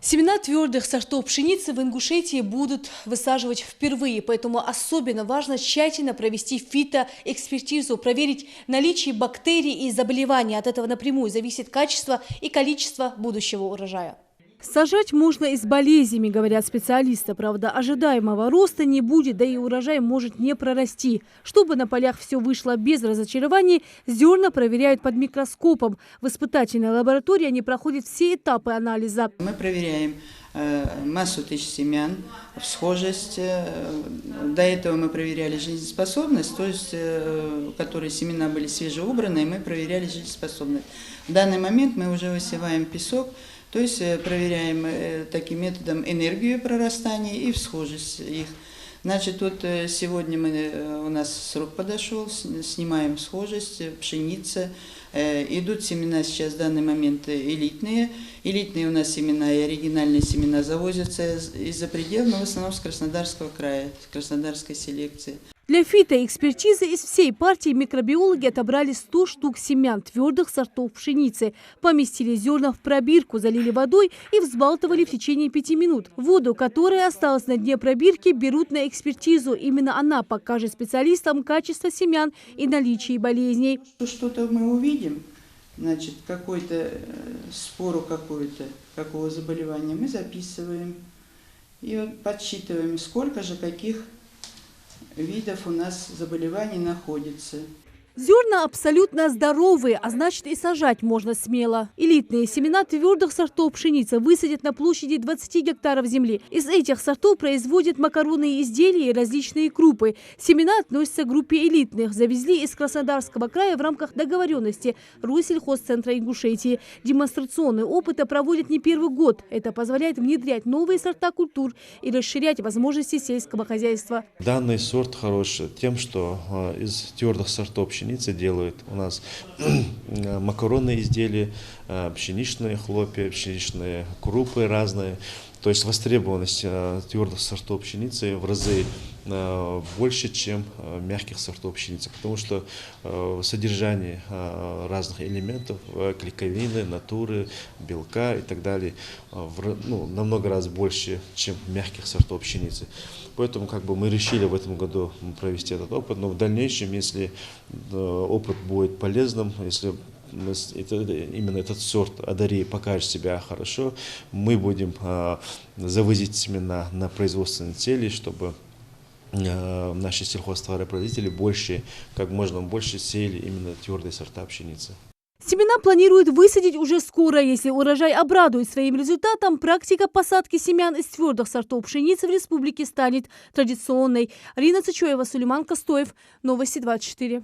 Семена твердых сортов пшеницы в Ингушетии будут высаживать впервые, поэтому особенно важно тщательно провести фитоэкспертизу, проверить наличие бактерий и заболеваний. От этого напрямую зависит качество и количество будущего урожая. Сажать можно и с болезнями, говорят специалисты. Правда, ожидаемого роста не будет, да и урожай может не прорасти. Чтобы на полях все вышло без разочарований, зерна проверяют под микроскопом. В испытательной лаборатории они проходят все этапы анализа. Мы проверяем массу тысяч семян, схожесть. До этого мы проверяли жизнеспособность, то есть, которые семена были свежеубранные, мы проверяли жизнеспособность. В данный момент мы уже высеваем песок, то есть проверяем таким методом энергию прорастания и всхожесть их. Значит, вот сегодня у нас срок подошел, снимаем схожесть, пшеница. Идут семена сейчас в данный момент элитные. Элитные у нас семена и оригинальные семена завозятся из-за пределов, но в основном с Краснодарского края, с краснодарской селекции. Для фитоэкспертизы из всей партии микробиологи отобрали 100 штук семян твердых сортов пшеницы. Поместили зерна в пробирку, залили водой и взбалтывали в течение 5 минут. Воду, которая осталась на дне пробирки, берут на экспертизу. Именно она покажет специалистам качество семян и наличие болезней. Что-то мы увидим, значит, какой-то спору какого заболевания мы записываем и вот подсчитываем, сколько же каких видов у нас заболеваний находится. Зерна абсолютно здоровые, а значит и сажать можно смело. Элитные семена твердых сортов пшеницы высадят на площади 20 гектаров земли. Из этих сортов производят макаронные изделия и различные крупы. Семена относятся к группе элитных. Завезли из Краснодарского края в рамках договоренности Россельхозцентра Ингушетии. Демонстрационные опыты проводят не первый год. Это позволяет внедрять новые сорта культур и расширять возможности сельского хозяйства. Данный сорт хорош тем, что из твердых сортов пшеницы делают у нас макаронные изделия, пшеничные хлопья, пшеничные крупы разные. То есть востребованность твердых сортов пшеницы в разы больше, чем мягких сортов пшеницы, потому что содержание разных элементов, клейковины, натуры, белка и так далее намного раз больше, чем мягких сортов пшеницы. Поэтому мы решили в этом году провести этот опыт, но в дальнейшем, если опыт будет полезным, если именно этот сорт Адарии покажет себя хорошо, мы будем завозить семена на производственные цели, чтобы наши сельхозтоваропроизводители как можно больше сеяли именно твердые сорта пшеницы. Семена планируют высадить уже скоро. Если урожай обрадует своим результатом, практика посадки семян из твердых сортов пшеницы в республике станет традиционной. Рина Цычоева, Сулейман Костоев. Новости 24.